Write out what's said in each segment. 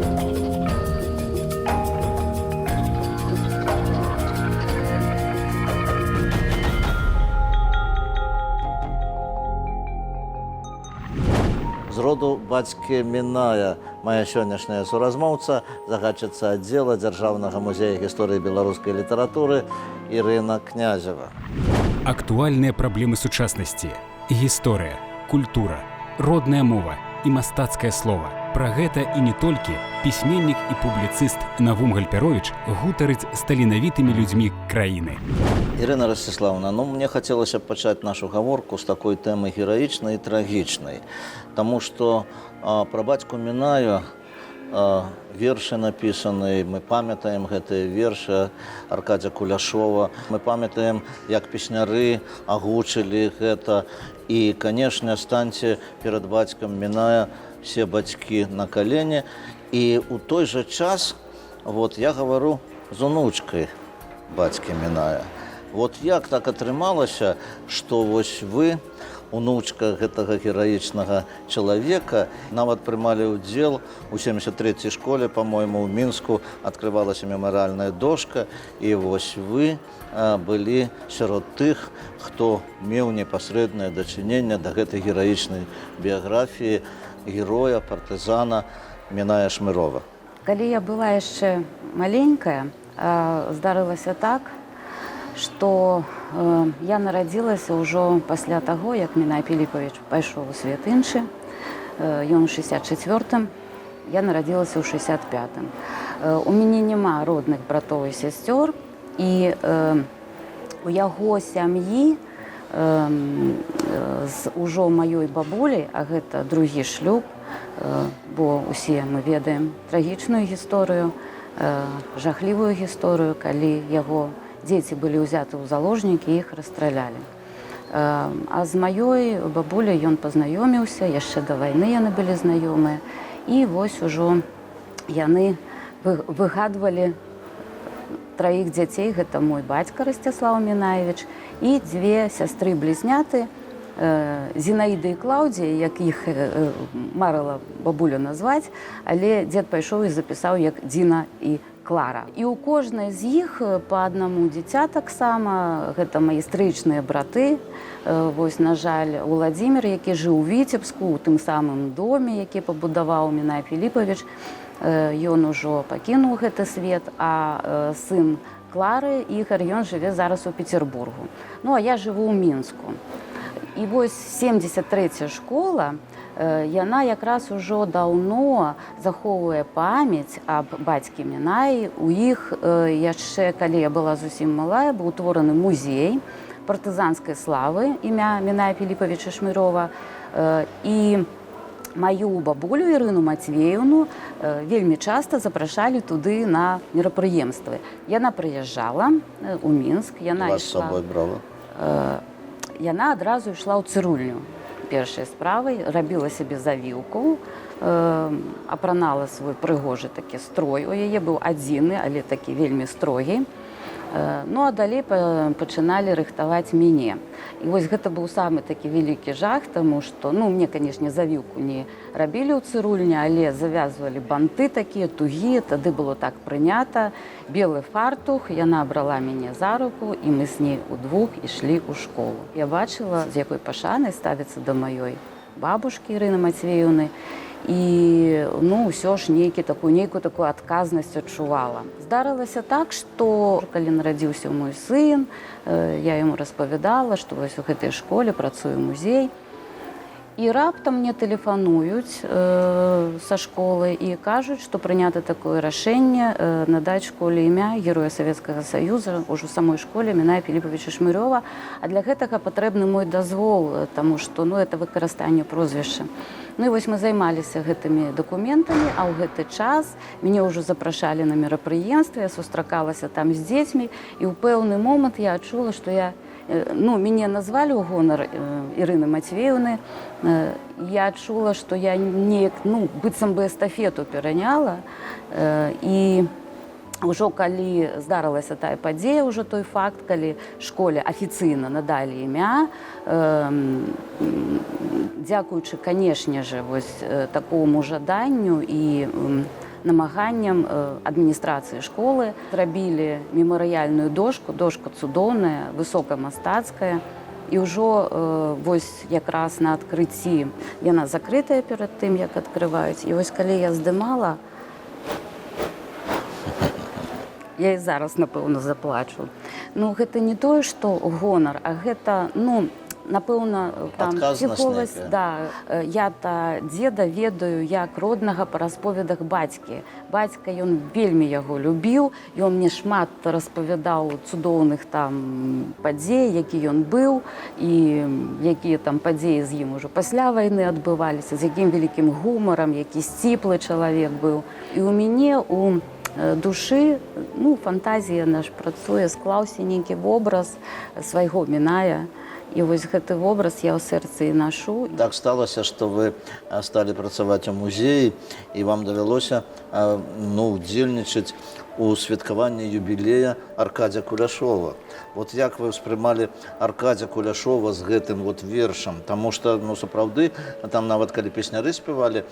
З роду бацькі Міная моя сённяшняя суразмоўца, загадчыца аддзела Дзяржаўнага музея гісторыі беларускай літаратуры Ірына Князева. Актуальныя праблемы сучаснасці, гісторыя, культура, родная мова і мастацкае слова. Пра гэта і не толькі пісьменнік і публіцыст Навум Гальперовіч гутарыць з таленавітымі людзьмі краіны. Ірына Ростиславовна, мне хацелася б пачаць нашу гаворку з такой тэмы гераічнай і трагічнай, таму што пра бацьку Мінаю вершы напісаны, мы памятаем гэтыя вершы Аркадзя Куляшова, мы памятаем, як песняры агучылі гэта, і, канешне, станьце перад бацькам Міная все бацькі на калені, і ў той жа час я гавару з унучкай бацькі Міная. Як так атрымалася, што вы, унучка гэтага гераічнага чалавека, нават прымалі ўдзел у 73-й школе, па-мойму, ў Мінску адкрывалася мемарыяльная дошка, і вы былі сярод тых, хто меў непасрэднае дачыненне да гэтай гераічнай біяграфіі героя, партызана Міная Шмырова. Калі я была яшчэ маленькая, здарылася так, што я нарадзілася ўжо пасля таго, як Мінай Піліпавіч пайшоў у свет іншы. Ён у 64-м, я нарадзілася ў 65-м. У мяне няма родных братоў і сясцёр, і у яго сям'і з ужо маёй бабуляй, а гэта другі шлюб, бо усе мы ведаем трагічную гісторыю, жахлівую гісторыю, калі яго дзеці былі ўзяты ў заложнікі, іх расстралялі. А з маёй бабуляй ён пазнаёміўся, яшчэ да вайны яны былі знаёмыя, і вось ужо яны выгадвалі траіх дзяцей, гэта мой бацька Расцяслаў Мінаевіч і дзве сястры-блізняты Зінаіда і Клаўдія, як іх марыла бабуля назваць, але дзед пайшоў і запісаў як Дзіна і Клара. І ў кожнай з іх па аднаму дзіця таксама, гэта мае стрыечныя браты. Вось, на жаль, Уладзімір, які жыў у Віцебску, у тым самым доме, які пабудаваў Мінай Піліпавіч, ён ужо пакінуў гэты свет, а сын Клары, Ігар, ён жыве зараз у Петербургу. А я жыву ў Мінску. І вось 73-я школа, яна якраз ужо даўно захоўвае памяць аб бацькі Мінаі. У іх яшчэ, калі я была зусім малая, быў утвораны музей партызанскай славы імя Міная Піліпавіча Шмырова. І маю бабулю Ірыну Мацвеевну вельмі часта запрашалі туды на мерапрыемствы. Яна прыязджала ў Мінск, яна вас з сабой брала? Яна адразу ішла ў цырульню. Першай справай рабіла сябе завіўку, апранала свой прыгожы такі строй. У яе быў адзіны, але такі вельмі строгі. А далей пачыналі рыхтаваць мяне. І вось гэта быў самы такі вялікі жах, таму што, мне, канешне, завіўку не рабілі ў цырульні, але завязвалі банты такія, тугія, тады было так прынята. Белы фартух, яна брала мяне за руку, і мы з ней удвух ішлі ў школу. Я бачыла, з якой пашанай ставіцца да маёй бабушкі Ірыны Мацвеевны, і ўсё ж нейкую такую адказнасць адчувала. Здарылася так, што калі нарадзіўся мой сын, я яму распавядала, што вось у гэтай школе працуе музей. І раптам мне тэлефануюць са школы і кажуць, што прынята такое рашэнне надаць школе імя Героя Савецкага Саюза ўжо ў самой школе Міная Піліпавіча Шмырова. А для гэтага патрэбны мой дазвол, таму што это выкарыстанне прозвішча. І вось мы займаліся гэтымі дакументамі, а ў гэты час мяне ўжо запрашалі на мерапрыемствы, я сустракалася там з дзецьмі, і ў пэўны момант я адчула, што мяне назвалі ў гонар Ірыны Мацвеевны. Я адчула, што я неяк, быццам бы эстафету пераняла. І ўжо калі здарылася тая падзея, ўжо той факт, калі школе афіцыйна надалі імя, дзякуючы, канешне ж, вось такому жаданню і намаганням адміністрацыі школы зрабілі мемарыяльную дошку, дошка цудоўная, высокамастацкая. І ўжо вось якраз на адкрыцці яна закрытая перад тым, як адкрываюць. І вось калі я здымала, я і зараз, напэўна, заплачу. Ну, гэта не тое, што гонар, а гэта, ну, напэўна, там адказнасць нейкая. Да, я-то дзеда ведаю як роднага па расповедах бацькі. Бацька, ён вельмі яго любіў, ён мне шмат распавядаў цудоўных там падзей, які ён быў, і якія там падзеі з ім ужо пасля вайны адбываліся, з якім вялікім гумарам, які сціплы чалавек быў. І ў мяне у душы, ну, фантазія наш працуе, склаўся нейкі вобраз свайго Міная. І вось гэты вобраз я ў сэрцы і нашу. Так сталася, што вы сталі працаваць у музеі, і вам давялося удзельнічаць у святкаванні юбілея Аркадзя Куляшова. Вот як вы ўспрымалі Аркадзя Куляшова з гэтым вот вершам? Таму што, ну, сапраўды, там нават калі песняры спявалі,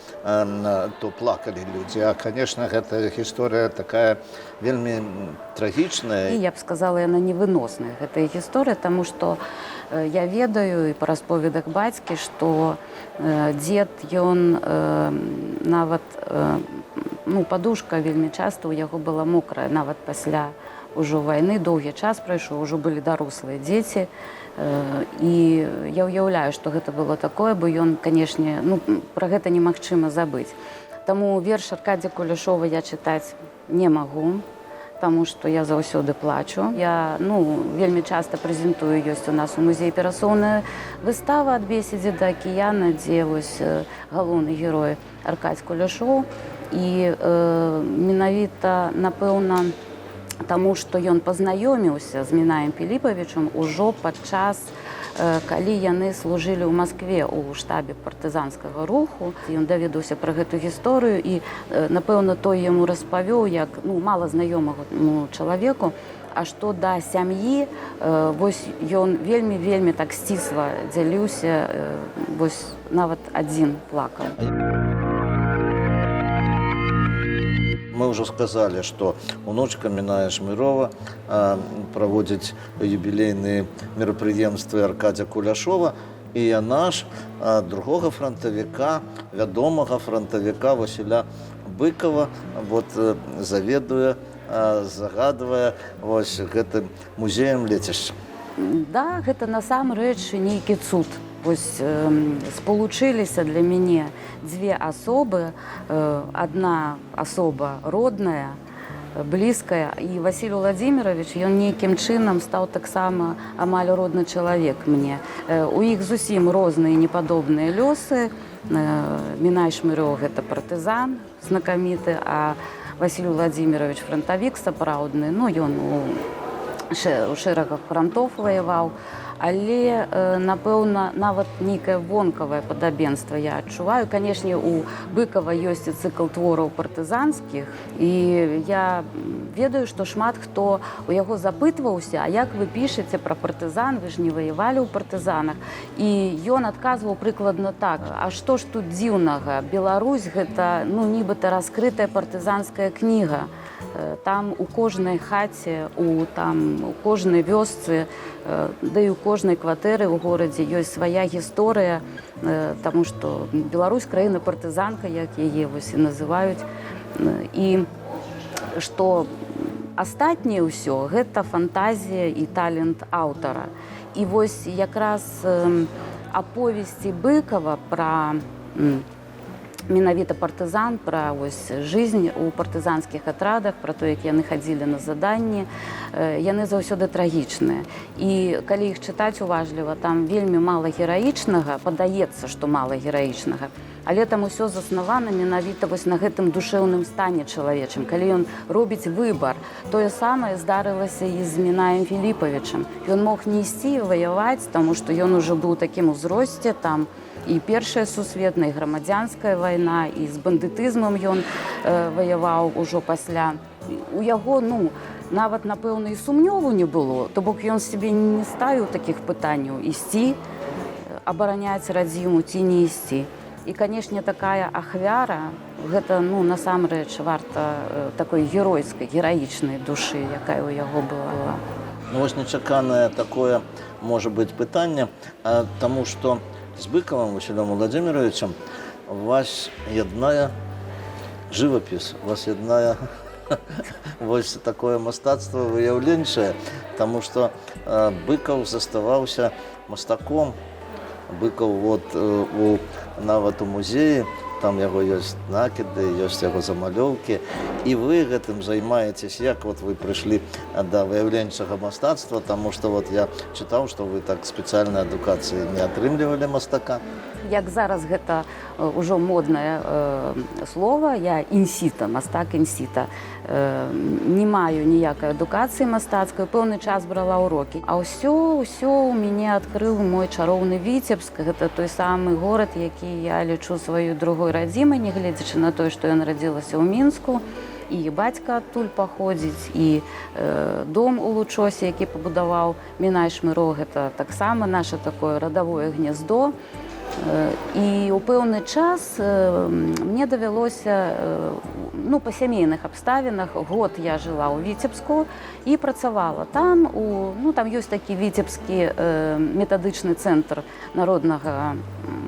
то плакалі людзі. А, канешне, гэта гісторыя такая вельмі трагічная. І я б сказала, яна невыносная, гэтая гісторыя, таму што я ведаю і па расповедах бацькі, што дзед, ён нават, ну, падушка вельмі часта ў яго была мокрая, нават пасля ўжо вайны, доўгі час прайшоў, ужо былі дарослыя дзеці. І я ўяўляю, што гэта было такое, бо ён, канешне, ну, пра гэта немагчыма забыць. Таму верш Аркадзя Куляшова я чытаць не магу, таму што я заўсёды плачу. Я, ну, вельмі часта прэзентую, ёсць у нас у музеі перасоўная выстава «Ад бесіді да акіяна», дзе вось галоўны герой Аркадзь Куляшоў. І менавіта, напэўна, таму што ён пазнаёміўся з Мінаем Піліпавічам ужо падчас, калі яны служылі ў Маскве ў штабе партызанскага руху. Ён даведаўся пра гэту гісторыю і, напэўна, той яму распавёў, як, ну, мала знаёмаму чалавеку, а што да сям'і, вось ён вельмі так сцісла дзяліўся, вось нават адзін плакаў. Мы ўжо сказалі, што унучка Міная Шмырова праводзіць юбілейныя мерапрыемствы Аркадзя Куляшова, і яна ж другога франтавіка, вядомага франтавіка Васіля Быкова, вот, заведуе, загадвае вось гэтым музеем лецішча. Да, гэта насамрэч нейкі цуд. Вось спалучыліся для мяне дзве асобы. Адна асоба родная, блізкая, і Васіль Владзімірович, ён нейкім чынам стаў таксама амаль родны чалавек мне. У іх зусім розныя непадобныя лёсы. Мінай Шмыров – гэта партызан знакаміты, а Васіль Владзімірович франтавік сапраўдны. Ну, ён у шэрагах франтоў ваяваў. Але, напэўна, нават нейкае вонкавае падабенства я адчуваю. Канешне, у Быкава ёсць і цыкл твораў партызанскіх, і я ведаю, што шмат хто у яго запытваўся, а як вы пішаце пра партызан, вы ж не ваявалі ў партызанах. І ён адказваў прыкладна так: а што ж тут дзіўнага? Беларусь – гэта, ну, нібыта раскрытая партызанская кніга. Там у кожнай хаце, у кожнай вёсцы, да і у кожнай кватэры ў горадзе ёсць свая гісторыя, таму што Беларусь – краіна партызанка, як яе вось і называюць. І што астатняе ўсё – гэта фантазія і талент аўтара. І вось якраз аповесці Быкава пра менавіта партызан, пра вось жизнь у партызанскіх атрадах, пра то, як яны хадзілі на заданні, яны заўсёды трагічныя. І калі іх чытаць уважліва, там вельмі мала гераічнага, падаецца, што мала гераічнага, але там усё заснавана менавіта вось на гэтым душэўным стане чалавечым, калі ён робіць выбар. Тое самае здарылася і з Мінаем Піліпавічам. Ён мог не ісці і ваяваць, таму што ён ужо быў у такім узросце, там і Першая сусветная, і грамадзянская вайна, і з бандытызмам ён ваяваў ужо пасля. У яго, ну, нават, напэўна, і сумнёву не было, то бок ён сябе не ставіў такіх пытанняў: ісці, абараняць радзіму ці не ісці. І, канешне, такая ахвяра, гэта, ну, насамрэч, варта такой геройскай, гераічнай душы, якая ў яго была. Ну, вось нечаканае такое, можа быць, пытанне, таму што з Быкавым Васілём Владзіміровичам вас яднае жывапіс, вас яднае вось такое мастацтва выяўленчае, таму што Быкаў заставаўся мастаком. Быкаў нават у музеі, там яго ёсць накіды, ёсць яго замалёўкі, і вы гэтым займаецесь, як вы прыйшлі да выяўленчага мастацтва, таму што я чытаў, што вы так спецыяльнай адукацыі не атрымлівалі мастака. Як зараз гэта ўжо моднае слова, я інсіта, мастак інсіта. Не маю ніякай адукацыі мастацкай, пэўны час брала ўрокі. А ўсё ў мяне адкрыў мой чароўны Віцебск. Гэта той самы горад, які я лічу сваёй другой радзімай, нягледзячы на тое, што я нарадзілася ў Мінску. І бацька адтуль паходзіць, і дом у Лучосе, які пабудаваў Мінай Шмыро, гэта таксама наша такое радавое гняздо. І ў пэўны час мне давялося, па сямейных абставінах, год я жыла ў Віцебску і працавала там. Там ёсць такі віцебскі метадычны цэнтр народнага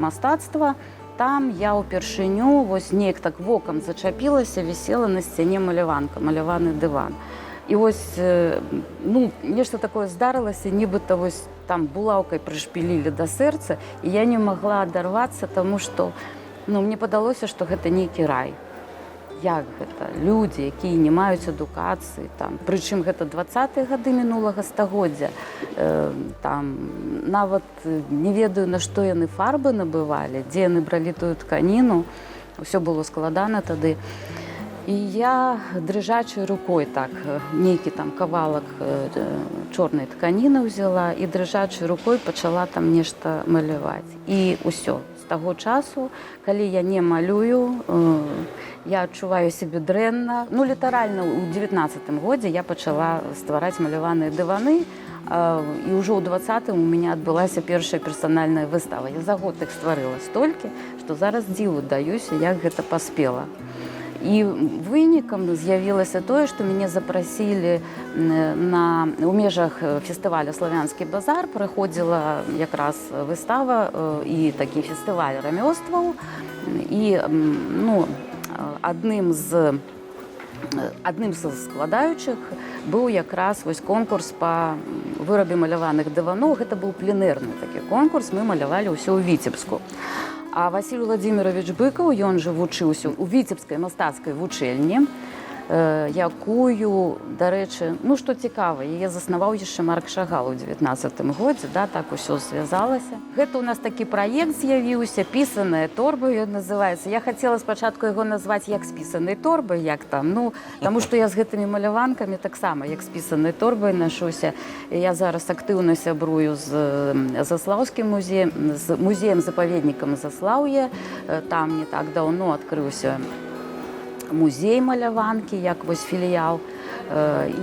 мастацтва. Там я ўпершыню неяк так вокам зачапілася, вісела на сцяне маляванка, маляваны дыван. І нешта такое здарылася, нібыта там булаўкай прышпілілі да сэрца, і я не магла адарвацца, таму што мне падалося, што гэта нейкі рай. Як гэта? Людзі, якія не маюць адукацыі, прычым гэта 20-е гады мінулага стагоддзя, нават не ведаю, на што яны фарбы набывалі, дзе яны бралі тую тканіну, ўсё было складана тады. І я дрыжачай рукой нейкі кавалак чорнай тканіны ўзяла і дрыжачай рукой пачала там нешта маляваць. І ўсё. З таго часу, калі я не малюю, я адчуваю сябе дрэнна. Літаральна ў 19-м годзе я пачала ствараць маляваныя дываны, і ўжо ў 20-м у мяне адбылася першая персанальная выстава. Я за год іх стварыла столькі, што зараз дзіву даюся, як гэта паспела. І вынікам з'явілася тое, што мяне запрасілі у межах фестываля «Славянскі базар», праходзіла якраз выстава і такі фестываль рамёстваў. І адным з складаючых быў якраз конкурс па вырабе маляваных дываноў. Гэта быў пленэрны такі конкурс, мы малявалі ўсё ў Віцебску. А Васіль Владзімірович Быкаў, ён жа вучыўся ў віцебскай мастацкай вучэльні, якую, дарэчы, што цікава, яе заснаваў яшчэ Марк Шагал у 19-м годзе, так усё звязалася. Гэта ў нас такі праект з'явіўся, «Пісаная торба» ён называецца. Я хацела спачатку яго назваць як «З пісанай торбай», таму што я з гэтымі маляванкамі таксама як з пісанай торбай нашуся. Я зараз актыўна сябрую з Заслаўскім музеем, з музеем-запаведнікам Заслаўе. Там не так даўно адкрыўся музей маляванкі, як філіял.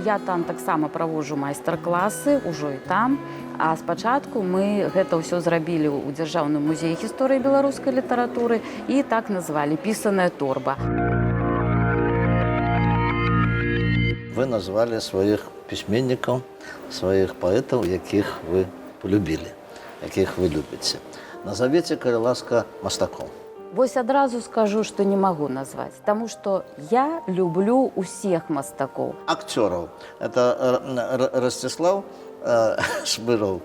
Я там таксама праводжу майстар-класы, ужо і там. А спачатку мы гэта ўсё зрабілі ў Дзяржаўным музеі гісторыі беларускай літаратуры і так назвалі «Пісаная торба». Вы назвалі сваіх пісьменнікаў, сваіх паэтаў, якіх вы полюбілі, якіх вы любіце. Назавіце, калі ласка, мастакоў. Адразу скажу, што не магу назваць, таму што я люблю усіх мастакоў. Акцёраў. Это Ростислав Шмыроў.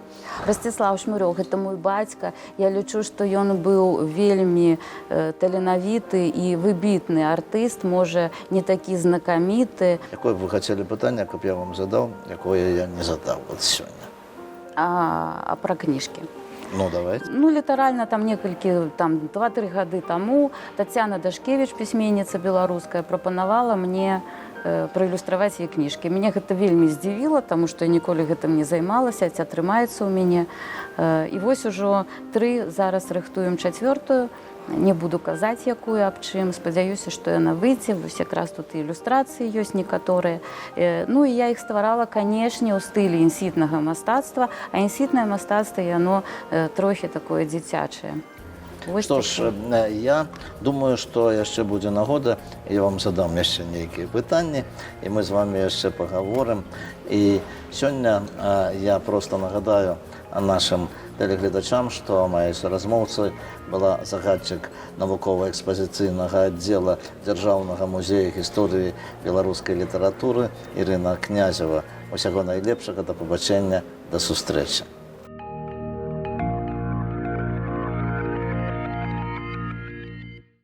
Ростислав Шмыроў, гэта мой бацька. Я лічу, што ён быў вельмі таленавіты і выбітны артыст, можа, не такі знакаміты. Якое б вы хацелі пытанне, каб я вам задаў, якое я не задаў сёння? А пра кніжкі. Давайте. Літаральна, некалькі, 2-3 гады таму Тацяна Дашкевіч, пісьменніца беларуская, прапанавала мне праілюстраваць яе кніжкі. Мяне гэта вельмі здзівіла, таму што я ніколі гэтым не займалася, атрымаецца ў мяне. І ужо 3, зараз рыхтуем 4-ю. Не буду казаць, якую, аб чым. Спадзяюся, што яна выйдзе. Якраз тут і ілюстрацыі ёсць некаторыя. І я іх стварала, канешне, у стылі інсітнага мастацтва. А інсітнае мастацтва, яно трохі такое дзіцячае. Вось Што ж, я думаю, што яшчэ будзе нагода, і я вам задам яшчэ нейкія пытанні, і мы з вами яшчэ пагаворым. І сёння я проста нагадаю нашим тэлегледачам, што маёй суразмоўцай была загадчык навукова-экспазіцыйнага аддзела Дзяржаўнага музея гісторыі беларускай літаратуры Ірына Князева. Усяго найлепшага, да пабачэння, да сустрэчы.